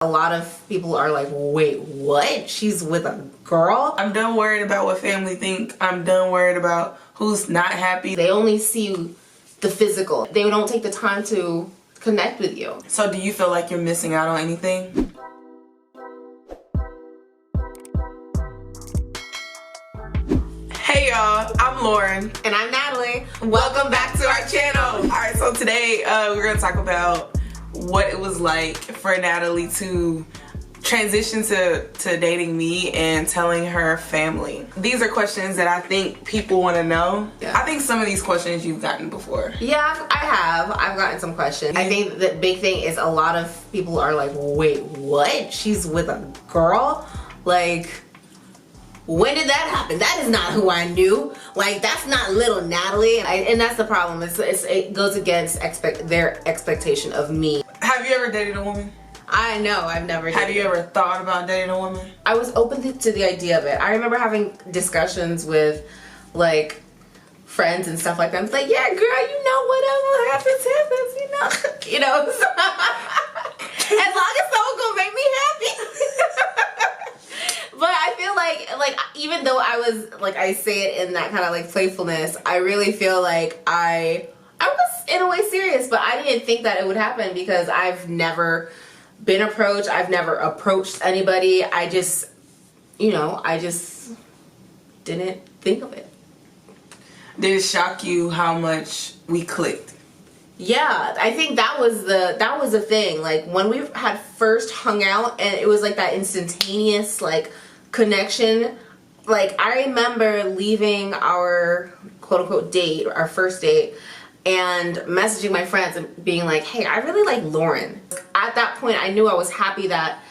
A lot of people are like, wait, what? She's with a girl? I'm done worried about what family think. I'm done worried about who's not happy. They only see the physical. They don't take the time to connect with you. So do you feel like you're missing out on anything? Hey y'all, I'm Lauren. And I'm Natalie. Welcome back to our channel. Alright, so today we're going to talk about what it was like for Natalie to transition to dating me and telling her family. These are questions that I think people want to know. Yeah. I think some of these questions you've gotten before. Yeah, I have. I've gotten some questions. I think the big thing is a lot of people are like, wait, what? She's with a girl? Like, when did that happen? That is not who I knew. Like, that's not little Natalie. And that's the problem. It goes against their expectation of me. Have you ever dated a woman? I know, I've never dated. Have you ever thought about dating a woman? I was open to the idea of it. I remember having discussions with, like, friends and stuff like that. It's like, yeah, girl, you know, whatever happens, you know. You know, so, as long as someone's gonna make me happy. But I feel like even though I was, like, I say it in that kind of, like, playfulness, I really feel like I was in a way serious, but I didn't think that it would happen because I've never been approached. I've never approached anybody. I just, you know, I just didn't think of it. Did it shock you how much we clicked? Yeah, I think that was the thing. Like, when we had first hung out and it was like that instantaneous, like, connection. Like, I remember leaving our quote-unquote date, our first date, and messaging my friends and being like, hey, I really like Lauren. At that point, I knew I was happy that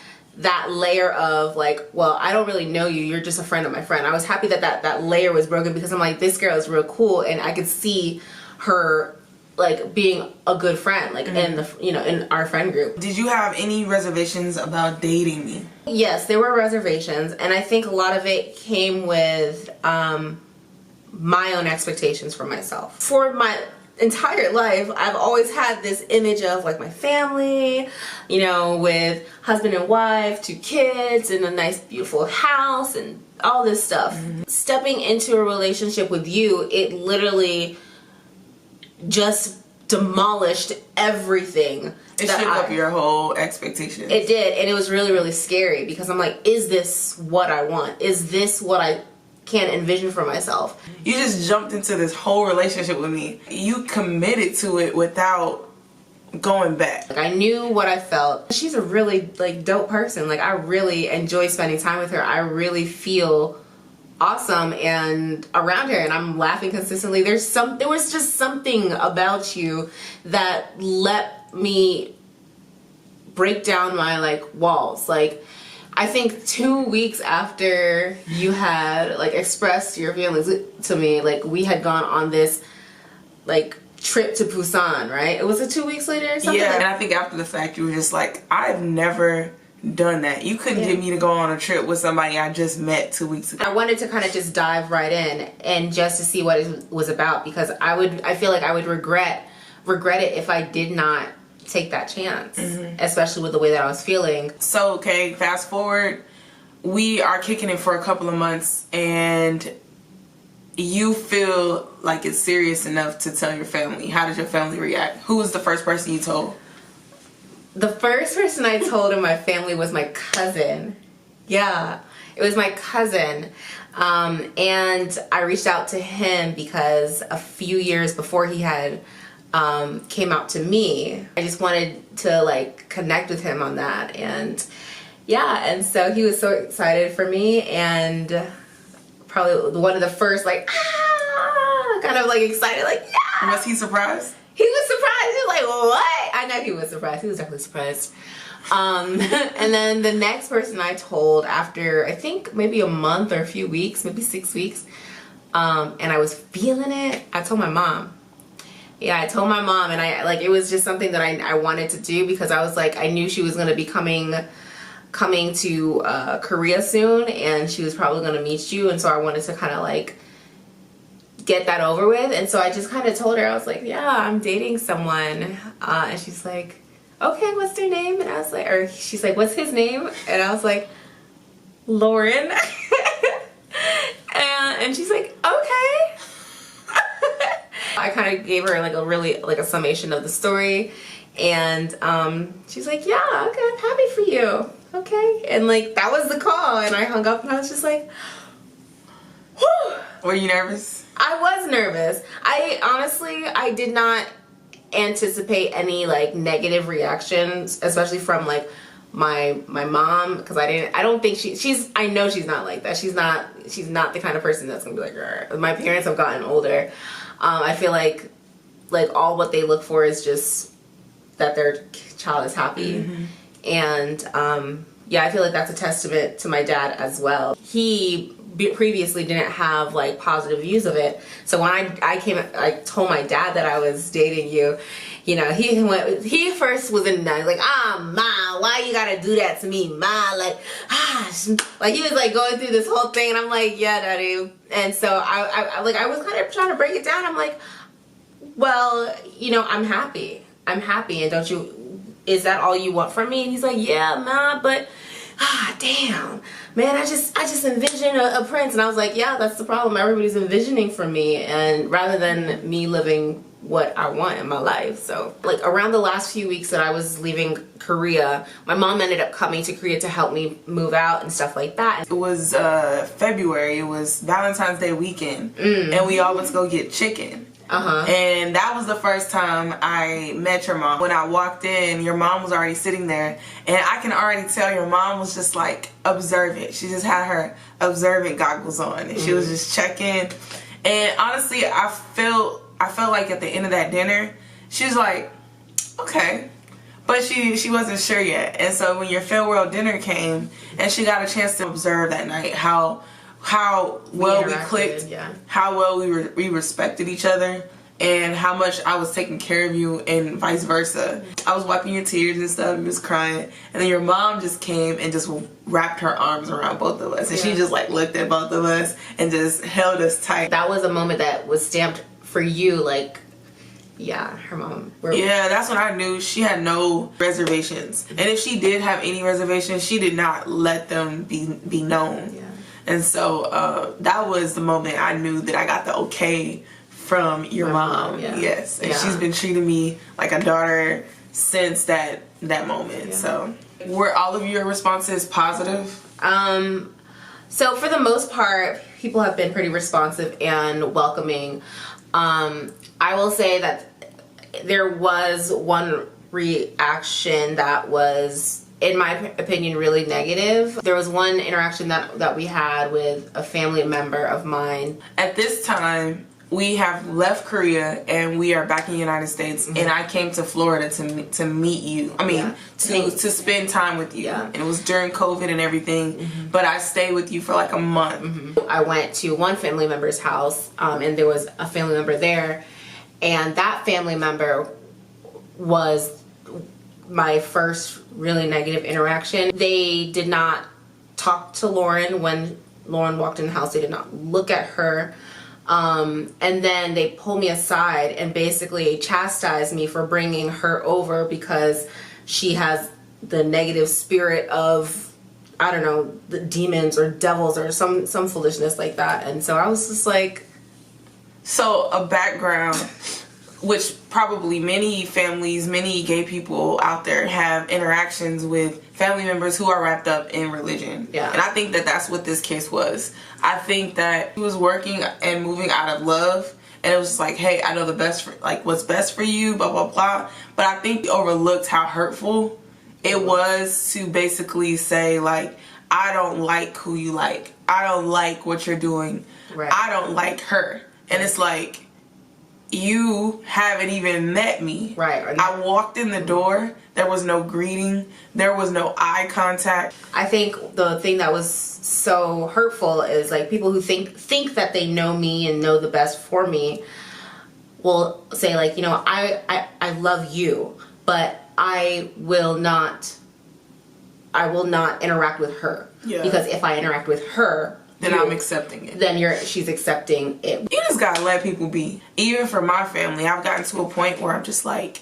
layer of, like, well, I don't really know you, you're just a friend of my friend. I was happy that layer was broken because I'm like, this girl is real cool, and I could see her, like, being a good friend, like, in the, you know, in our friend group. Did you have any reservations about dating me? Yes, there were reservations, and I think a lot of it came with my own expectations for myself. For my entire life, I've always had this image of, like, my family, you know, with husband and wife, 2 kids, and a nice beautiful house, and all this stuff. Stepping into a relationship with you, it literally just demolished everything. It shook up your whole expectations. It did, and it was really, really scary because I'm like, is this what I want? Is this what I can envision for myself? You just jumped into this whole relationship with me. You committed to it without going back. Like, I knew what I felt. She's a really, like, dope person. Like, I really enjoy spending time with her. I really feel awesome and around her, and I'm laughing consistently. There was just something about you that let me break down my, like, walls. Like, I think 2 weeks after you had, like, expressed your feelings to me, like, we had gone on this, like, trip to Busan, right? It was it 2 weeks later or something? Yeah, and I think after the fact you were just like, I've never done that. You couldn't get me to go on a trip with somebody I just met 2 weeks ago. I wanted to kind of just dive right in and just to see what it was about, because I feel like I would regret it if I did not take that chance, especially with the way that I was feeling. So, okay, fast forward, we are kicking it for a couple of months and you feel like it's serious enough to tell your family. How did your family react? Who was the first person you told? The first person I told in my family was my cousin. Yeah, it was my cousin. And I reached out to him because a few years before he had came out to me, I just wanted to, like, connect with him on that. And yeah, and so he was so excited for me, and probably one of the first, like, kind of, like, excited, like, yeah. Was he surprised? He was surprised. He was like, what? I know he was surprised. He was definitely surprised. And then the next person I told after, I think, maybe a month or a few weeks, maybe 6 weeks, and I was feeling it, I told my mom. Yeah, I told my mom, and it was just something that I wanted to do because I was like, I knew she was going to be coming to Korea soon, and she was probably going to meet you, and so I wanted to kind of, like, get that over with. And so I just kind of told her, I was like, yeah, I'm dating someone, and she's like, okay, what's their name? And I was like, or she's like, what's his name? And I was like, Lauren. and she's like, okay. I kind of gave her like a summation of the story, and she's like, yeah, okay, I'm happy for you. Okay. And like, that was the call, and I hung up, and I was just like, whew. Were you nervous? I was nervous. I did not anticipate any like negative reactions, especially from like my mom, because I don't think I know she's not like that. She's not the kind of person that's gonna be like, "Rrr." My parents have gotten older. I feel like all what they look for is just that their child is happy. Mm-hmm. And yeah, I feel like that's a testament to my dad as well. He previously didn't have like positive views of it, so when I told my dad that I was dating you, you know, he first was in like, ma, why you gotta do that to me, ma, like he was like going through this whole thing, and I'm like, yeah, daddy. And so I was kind of trying to break it down. I'm like, well, you know, I'm happy, and is that all you want from me? And he's like, yeah, ma, but damn, man, I just envisioned a prince. And I was like, yeah, that's the problem. Everybody's envisioning for me, and rather than me living what I want in my life. So like around the last few weeks that I was leaving Korea, my mom ended up coming to Korea to help me move out and stuff like that. It was February. It was Valentine's Day weekend, and we all went to go get chicken. And that was the first time I met your mom. When I walked in, your mom was already sitting there, and I can already tell your mom was just like observant. She just had her observant goggles on, and she was just checking. And honestly, I felt like at the end of that dinner, she was like, okay, but she wasn't sure yet. And so when your farewell dinner came, and she got a chance to observe that night how well we clicked, yeah. How well we respected each other, and how much I was taking care of you, and vice versa. I was wiping your tears and stuff, and just crying, and then your mom just came and just wrapped her arms around both of us, and she just like looked at both of us and just held us tight. That was a moment that was stamped for you, like, yeah, her mom. Yeah, that's when I knew she had no reservations, and if she did have any reservations, she did not let them be known. Yeah. And so that was the moment I knew that I got the okay from your mom. Yeah. Yes. And she's been treating me like a daughter since that moment. Yeah. So were all of your responses positive? So for the most part, people have been pretty responsive and welcoming. I will say that there was one reaction that was, in my opinion, really negative. There was one interaction that we had with a family member of mine. At this time, we have left Korea and we are back in the United States, and I came to Florida to meet you. I mean, to spend time with you. Yeah. And it was during COVID and everything, but I stayed with you for like a month. I went to one family member's house, and there was a family member there, and that family member was my first really negative interaction. They did not talk to Lauren when Lauren walked in the house. They did not look at her. And then they pulled me aside and basically chastised me for bringing her over because she has the negative spirit of, I don't know, the demons or devils or some foolishness like that. And so I was just like... So a background, which probably many families, many gay people out there have interactions with family members who are wrapped up in religion. Yeah. And I think that that's what this case was. I think that he was working and moving out of love, and it was just like, hey, I know the best for, like, what's best for you, blah, blah, blah. But I think he overlooked how hurtful it was to basically say, like, I don't like who you like. I don't like what you're doing. Right. I don't like her. And it's like, you haven't even met me. Right. I walked in the door. There was no greeting. There was no eye contact. I think the thing that was so hurtful is like people who think that they know me and know the best for me will say like, you know, I love you, but I will not interact with her. Yeah. Because if I interact with her, then I'm accepting it. Then she's accepting it. You just gotta let people be. Even for my family, I've gotten to a point where I'm just like,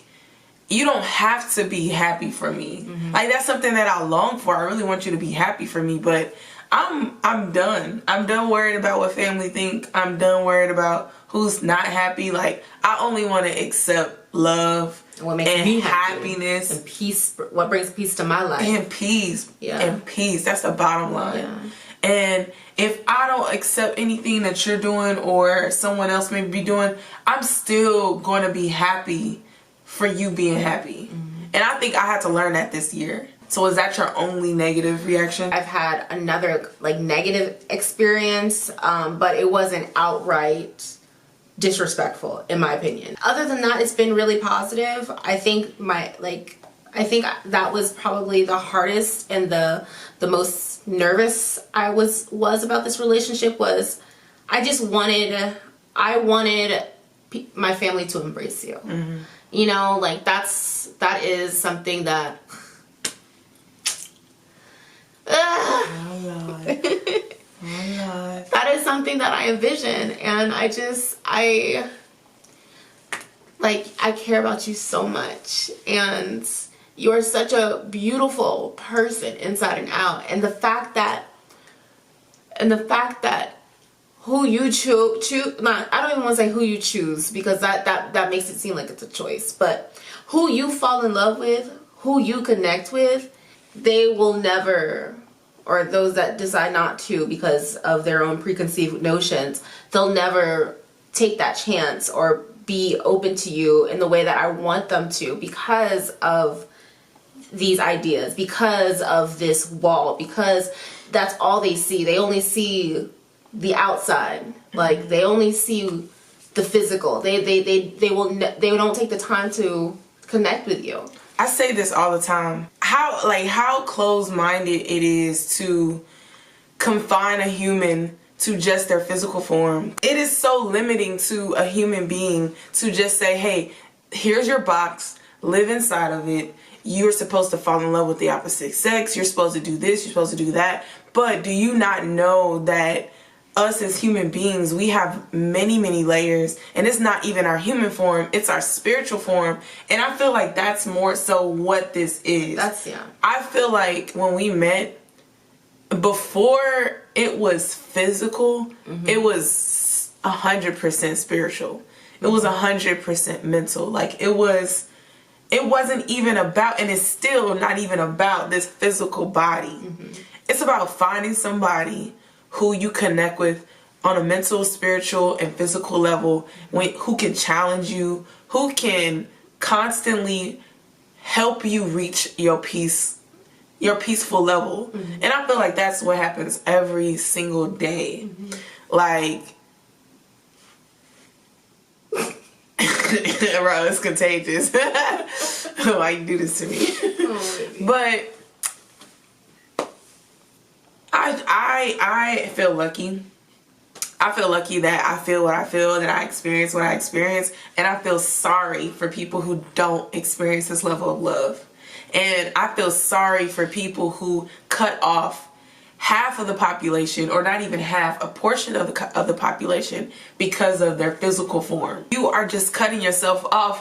you don't have to be happy for me. Like, that's something that I long for. I really want you to be happy for me, but I'm done. I'm done worried about what family think. I'm done worried about who's not happy. Like, I only want to accept love what makes and me happiness and peace. What brings peace to my life? And peace. Yeah. And peace. That's the bottom line. Yeah. And if I don't accept anything that you're doing or someone else may be doing, I'm still going to be happy for you being happy. And I think I had to learn that this year. So is that your only negative reaction? I've had another like negative experience, but it wasn't outright disrespectful in my opinion. Other than that, it's been really positive. I think that was probably the hardest and the most nervous I was about this relationship was I wanted my family to embrace you. You know, like that is something that Oh Lord. that is something that I envision, and I care about you so much, and you're such a beautiful person inside and out, and the fact that who you choose, I don't even want to say who you choose, because that makes it seem like it's a choice, but who you fall in love with, who you connect with, they will never, or those that decide not to because of their own preconceived notions, they'll never take that chance or be open to you in the way that I want them to, because of these ideas, because of this wall, because that's all they see. They only see the outside. Like, they only see the physical. They don't take the time to connect with you. I say this all the time. How closed-minded it is to confine a human to just their physical form. It is so limiting to a human being to just say, hey, here's your box, live inside of it. You're supposed to fall in love with the opposite sex. You're supposed to do this. You're supposed to do that. But do you not know that us as human beings, we have many, many layers, and it's not even our human form, it's our spiritual form. And I feel like that's more so what this is. I feel like when we met, before it was physical, it was 100% spiritual. It was 100% mental. Like, it wasn't even about, and it's still not even about this physical body. It's about finding somebody who you connect with on a mental, spiritual, and physical level, who can challenge you, who can constantly help you reach your peaceful level. And I feel like that's what happens every single day. Like, bro, it's contagious. Why you do this to me? But I feel lucky. I feel lucky that I feel what I feel, that I experience what I experience, and I feel sorry for people who don't experience this level of love. And I feel sorry for people who cut off half of the population, or not even half, a portion of the population because of their physical form. You are just cutting yourself off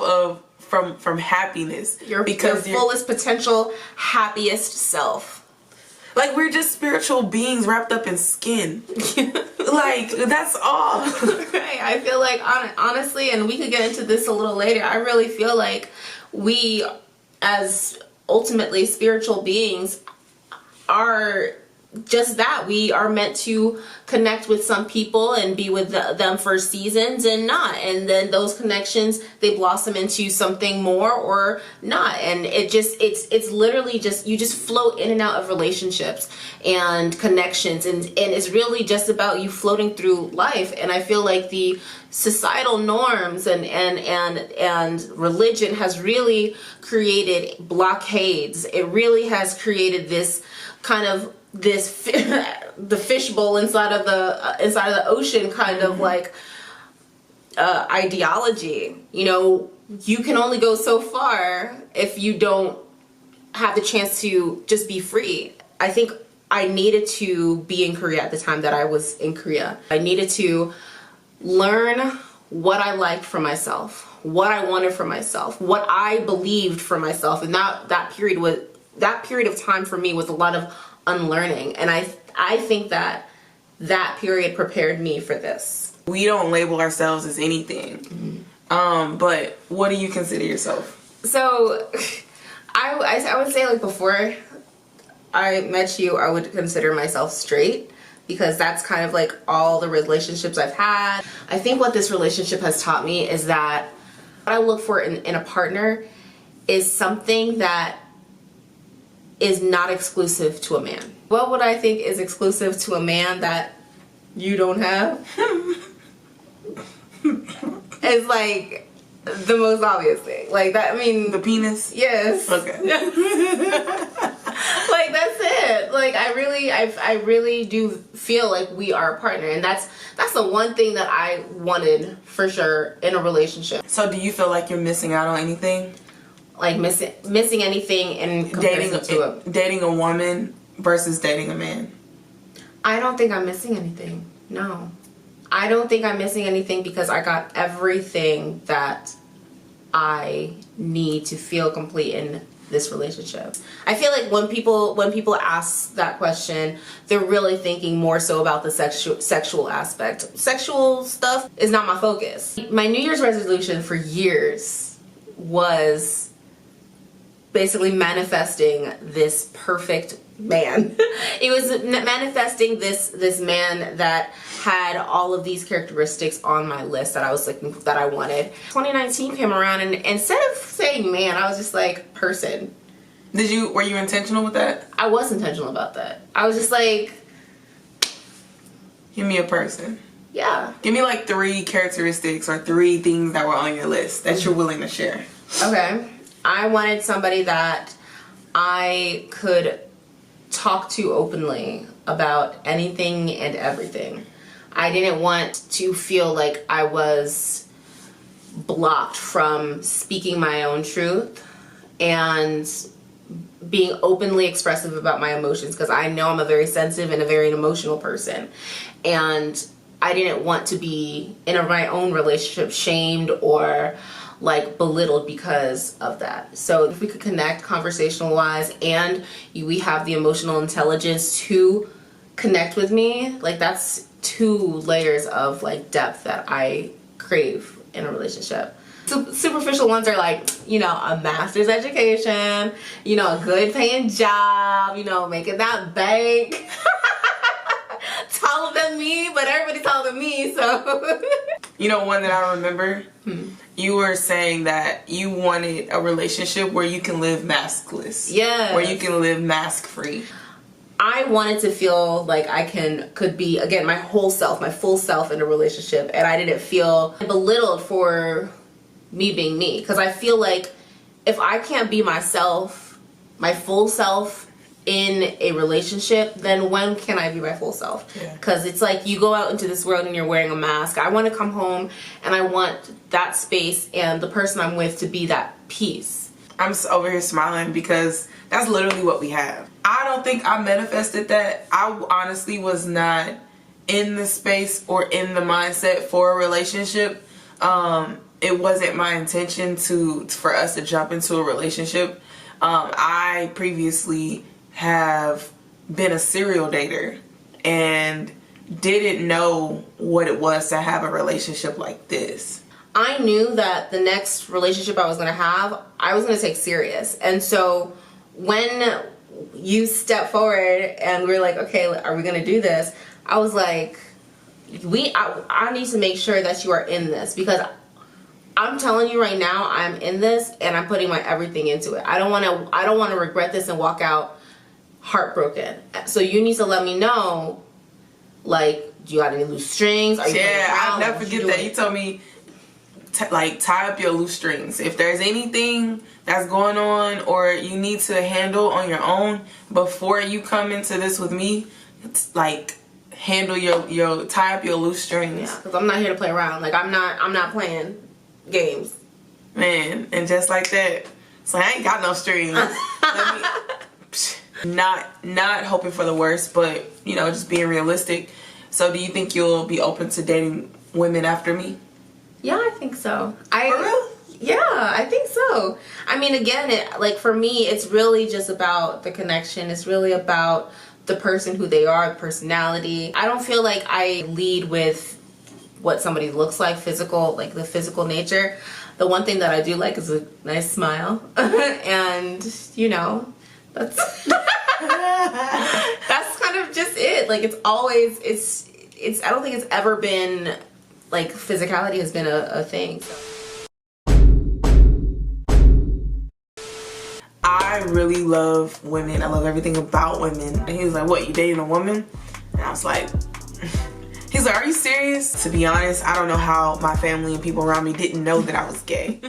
from happiness. Your fullest potential, happiest self. Like, we're just spiritual beings wrapped up in skin. Like, that's all. Right. I feel like, honestly, and we could get into this a little later, I really feel like we, as ultimately spiritual beings, are just that. We are meant to connect with some people and be with them for seasons and not, and then those connections, they blossom into something more or not, and it's literally just, you just float in and out of relationships and connections, and it's really just about you floating through life. And I feel like the societal norms and religion has really created blockades. It really has created this kind of the fishbowl inside of the ocean kind of like ideology. You know, you can only go so far if you don't have the chance to just be free. I think I needed to be in Korea at the time that I was in Korea. I needed to learn what I liked for myself, what I wanted for myself, what I believed for myself. And that period of time for me was a lot of unlearning. And I think that period prepared me for this. We don't label ourselves as anything. But what do you consider yourself? So I would say, like, before I met you, I would consider myself straight, because that's kind of like all the relationships I've had. I think what this relationship has taught me is that what I look for in a partner is something that is not exclusive to a man. What would I think is exclusive to a man that you don't have? It's like the most obvious thing. Like that, I mean... The penis? Yes. Okay. Like, that's it. Like, I really do feel like we are a partner. And that's the one thing that I wanted for sure in a relationship. So do you feel like you're missing out on anything? Like missing anything in comparison to dating a woman versus dating a man? I don't think I'm missing anything. No. I don't think I'm missing anything, because I got everything that I need to feel complete in this relationship. I feel like when people ask that question, they're really thinking more so about the sexual aspect. Sexual stuff is not my focus. My New Year's resolution for years was basically manifesting this perfect man. It was manifesting this man that had all of these characteristics on my list that I was looking, that I wanted. 2019 came around, and instead of saying man, I was just like person. Were you intentional with that? I was intentional about that. I was just like, give me a person. Yeah. Give me like 3 characteristics or 3 things that were on your list that you're willing to share. Okay. I wanted somebody that I could talk to openly about anything and everything. I didn't want to feel like I was blocked from speaking my own truth and being openly expressive about my emotions, because I know I'm a very sensitive and a very emotional person. And I didn't want to be in my own relationship shamed or like belittled because of that. So if we could connect conversational wise, and we have the emotional intelligence to connect with me, like that's 2 layers of like depth that I crave in a relationship. Superficial ones are like, you know, a master's education, you know, a good paying job, you know, making that bank. Taller than me, but everybody's taller than me, so. You know, one that I remember, you were saying that you wanted a relationship where you can live maskless. Yeah. Where you can live mask free. I wanted to feel like I could be, again, my whole self, my full self in a relationship, and I didn't feel belittled for me being me. Because I feel like if I can't be myself, my full self in a relationship, then when can I be my full self? Because it's like you go out into this world and you're wearing a mask. I want to come home and I want that space and the person I'm with to be that peace. I'm over here smiling because that's literally what we have. I don't think I manifested that. I honestly was not in the space or in the mindset for a relationship. It wasn't my intention for us to jump into a relationship. I previously have been a serial dater and didn't know what it was to have a relationship like this. I knew that the next relationship I was going to have, I was going to take serious. And so when you step forward and we're like, okay, are we going to do this? I was like, I need to make sure that you are in this, because I'm telling you right now, I'm in this and I'm putting my everything into it. I don't want to regret this and walk out heartbroken. So you need to let me know, like, do you got any loose strings? Are you I'll never forget that. You told me, tie up your loose strings. If there's anything that's going on or you need to handle on your own before you come into this with me, it's like, handle tie up your loose strings. Yeah, because I'm not here to play around. Like, I'm not playing games. Man, and just like that, so I ain't got no strings. Not hoping for the worst, but, you know, just being realistic. So do you think you'll be open to dating women after me? Yeah, I think so. For real? Yeah, I think so. I mean, again, like for me, it's really just about the connection. It's really about the person, who they are, personality. I don't feel like I lead with what somebody looks like, physical, like the physical nature. The one thing that I do like is a nice smile. And, you know, that's that's kind of just it. Like it's always, it's I don't think it's ever been like physicality has been a thing. I really love women. I love everything about women. And he was like, what, you dating a woman? And I was like, he's like, are you serious? To be honest, I don't know how my family and people around me didn't know that I was gay.